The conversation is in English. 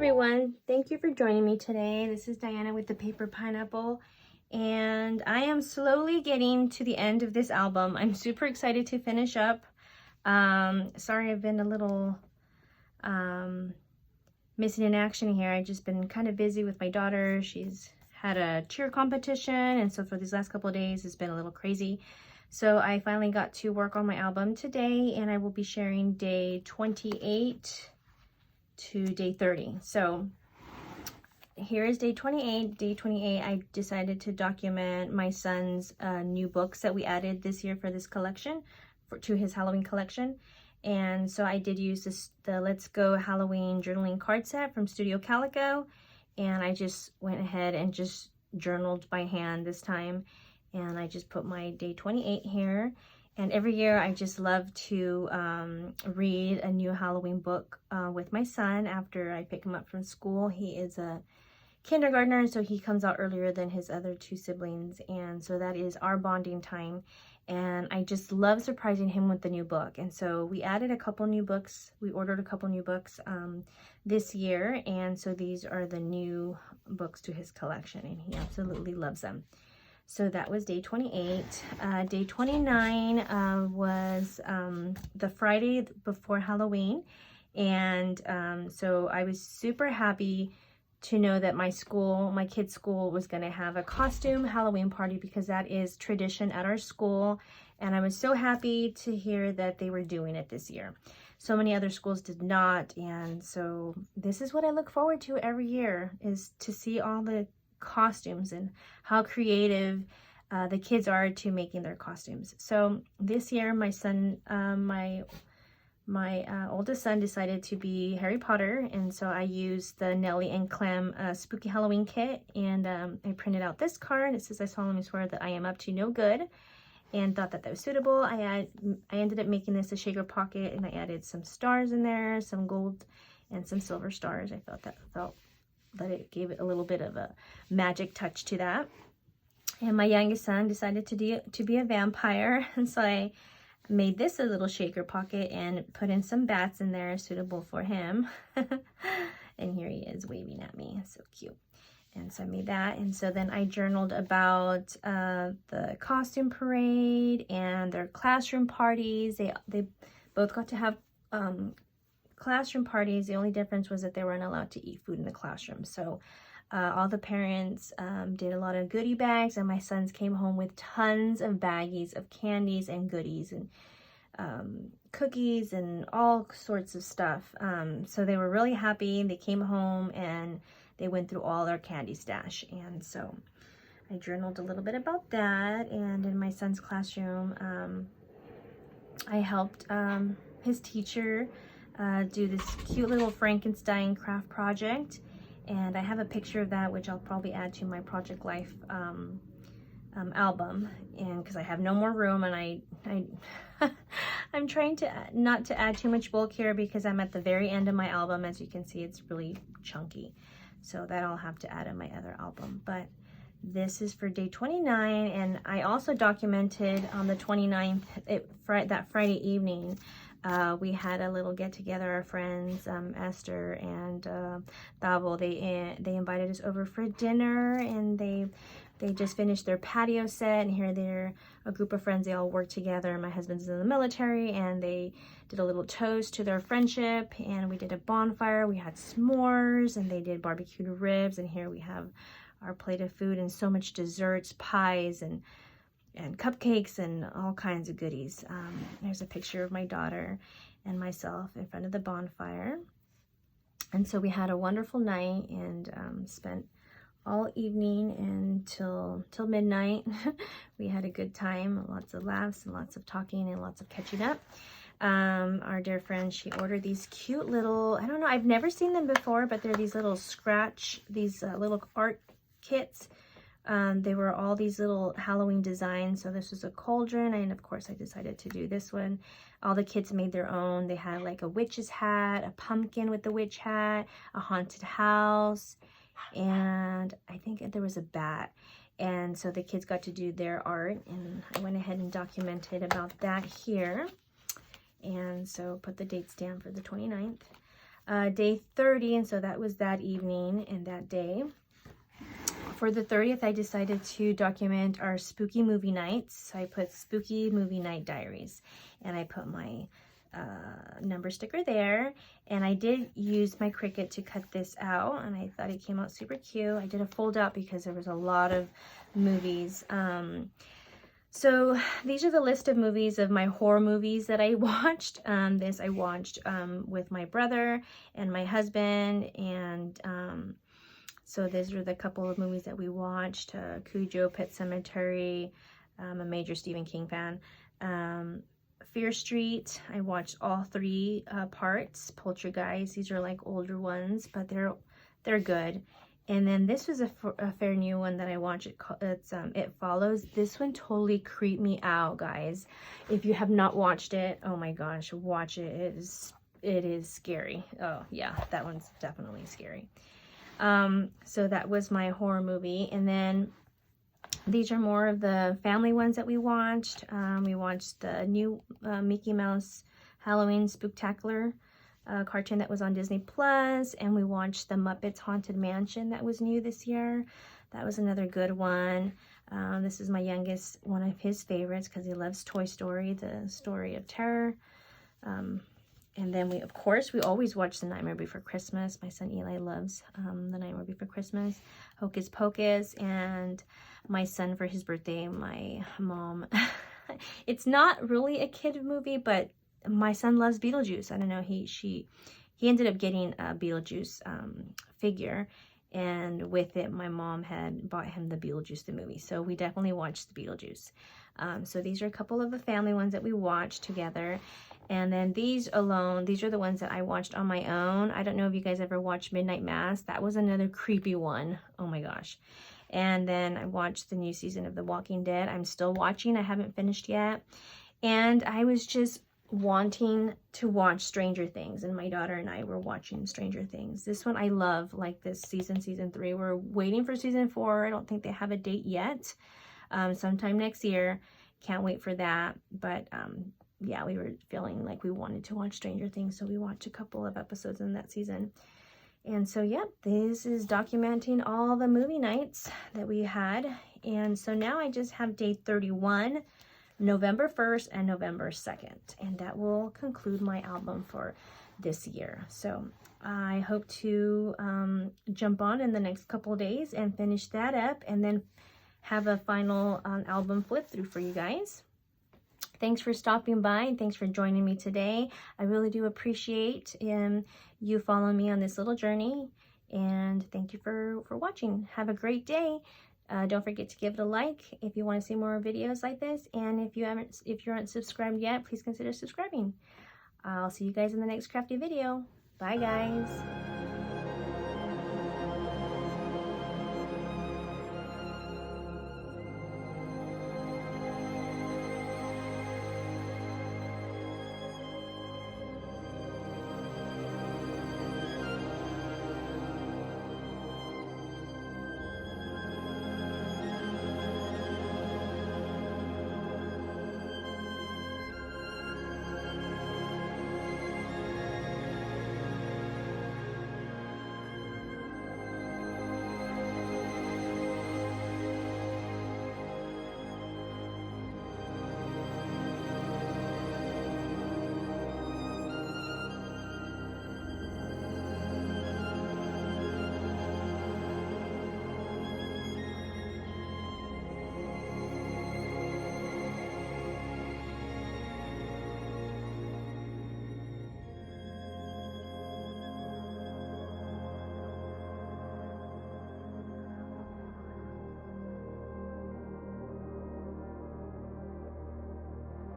everyone, thank you for joining me today. This is Diana with the Paper Pineapple, and I am slowly getting to the end of this album. I'm super excited to finish up. Sorry I've been a little missing in action here. I've just been kind of busy with my daughter. She's had a cheer competition, and so for these last couple of days it's been a little crazy. So I finally got to work on my album today, and I will be sharing day 28 to day 30. So here is day 28. Day 28, I decided to document my son's new books that we added this year for this collection, to his Halloween collection. And so I did use the Let's Go Halloween journaling card set from Studio Calico, and I just went ahead and just journaled by hand this time, and I just put my day 28 here. And every year I just love to read a new Halloween book with my son after I pick him up from school. He is a kindergartner, so he comes out earlier than his other two siblings, and so that is our bonding time. And I just love surprising him with the new book. And so we added a couple new books. We ordered a couple new books this year, and so these are the new books to his collection, and he absolutely loves them. So that was day 28. Day 29 was the Friday before Halloween. And so I was super happy to know that my kids' school was going to have a costume Halloween party, because that is tradition at our school. And I was so happy to hear that they were doing it this year. So many other schools did not. And so this is what I look forward to every year, is to see all the costumes and how creative the kids are to making their costumes. So this year my son, my oldest son, decided to be Harry Potter, and so I used the Nelly and Clem spooky Halloween kit, and I printed out this card. It says, "I solemnly swear that I am up to no good," and thought that was suitable. I ended up making this a shaker pocket, and I added some stars in there, some gold and some silver stars. I felt that it gave it a little bit of a magic touch to that. And my youngest son decided to be a vampire, and so I made this a little shaker pocket and put in some bats in there suitable for him. And here he is waving at me, so cute. And so I made that, and so then I journaled about the costume parade and their classroom parties. They both got to have classroom parties. The only difference was that they weren't allowed to eat food in the classroom. So all the parents did a lot of goodie bags, and my sons came home with tons of baggies of candies and goodies and cookies and all sorts of stuff. So they were really happy. They came home and they went through all our candy stash. And so I journaled a little bit about that. And in my son's classroom, I helped his teacher do this cute little Frankenstein craft project, and I have a picture of that, which I'll probably add to my Project Life album, and because I have no more room, and I'm trying to not to add too much bulk here, because I'm at the very end of my album. As you can see, it's really chunky, so that I'll have to add in my other album. But this is for day 29, and I also documented on the 29th, that Friday evening. We had a little get together. Our friends, Esther and Thabo, they invited us over for dinner, and they just finished their patio set, and here they're a group of friends. They all work together. My husband's in the military, and they did a little toast to their friendship, and we did a bonfire. We had s'mores, and they did barbecued ribs, and here we have our plate of food and so much desserts, pies, and cupcakes and all kinds of goodies. There's a picture of my daughter and myself in front of the bonfire. And so we had a wonderful night, and spent all evening until midnight. We had a good time, lots of laughs and lots of talking and lots of catching up. Our dear friend, she ordered these cute little, I don't know, I've never seen them before, but they're these little little art kits. They were all these little Halloween designs. So this was a cauldron, and of course I decided to do this one. All the kids made their own. They had like a witch's hat, a pumpkin with the witch hat, a haunted house, and I think there was a bat. And so the kids got to do their art, and I went ahead and documented about that here. And so put the dates down for the 29th. day 30, and so that was that evening and that day. For the 30th, I decided to document our spooky movie nights. So I put spooky movie night diaries, and I put my number sticker there, and I did use my Cricut to cut this out, and I thought it came out super cute. I did a fold out because there was a lot of movies. So these are the list of movies of my horror movies that I watched. This I watched with my brother and my husband, and so these are the couple of movies that we watched. Cujo, Pet Sematary. I'm a major Stephen King fan. Fear Street, I watched all 3 parts. Poltergeist, these are like older ones, but they're good. And then this was a fair new one that I watched. It's It Follows. This one totally creeped me out, guys. If you have not watched it, oh my gosh, watch it. It is scary. Oh yeah, that one's definitely scary. So that was my horror movie. And then these are more of the family ones that we watched. We watched the new Mickey Mouse Halloween Spooktacular cartoon that was on Disney Plus, and we watched the Muppets Haunted Mansion that was new this year. That was another good one. This is my youngest, one of his favorites, because he loves Toy Story, the story of terror. And then we always watch The Nightmare Before Christmas. My son Eli loves The Nightmare Before Christmas. Hocus Pocus, and my son, for his birthday, my mom. It's not really a kid movie, but my son loves Beetlejuice. I don't know, he ended up getting a Beetlejuice figure, and with it my mom had bought him the Beetlejuice the movie, so we definitely watched the Beetlejuice. So these are a couple of the family ones that we watched together. And then these are the ones that I watched on my own. I don't know if you guys ever watched Midnight Mass. That was another creepy one. Oh my gosh. And then I watched the new season of The Walking Dead. I'm still watching. I haven't finished yet. And I was just wanting to watch Stranger Things, and my daughter and I were watching Stranger Things. This one I love, like this season 3. We're waiting for season 4. I don't think they have a date yet. Sometime next year. Can't wait for that. But yeah, we were feeling like we wanted to watch Stranger Things, so we watched a couple of episodes in that season. And so yeah, this is documenting all the movie nights that we had. And so now I just have day 31, November 1st and November 2nd, and that will conclude my album for this year. So I hope to jump on in the next couple of days and finish that up, and then have a final album flip through for you guys. Thanks for stopping by, and thanks for joining me today. I really do appreciate you following me on this little journey, and thank you for watching. Have a great day. Don't forget to give it a like if you want to see more videos like this, and if you aren't subscribed yet, please consider subscribing. I'll see you guys in the next crafty video. Bye guys.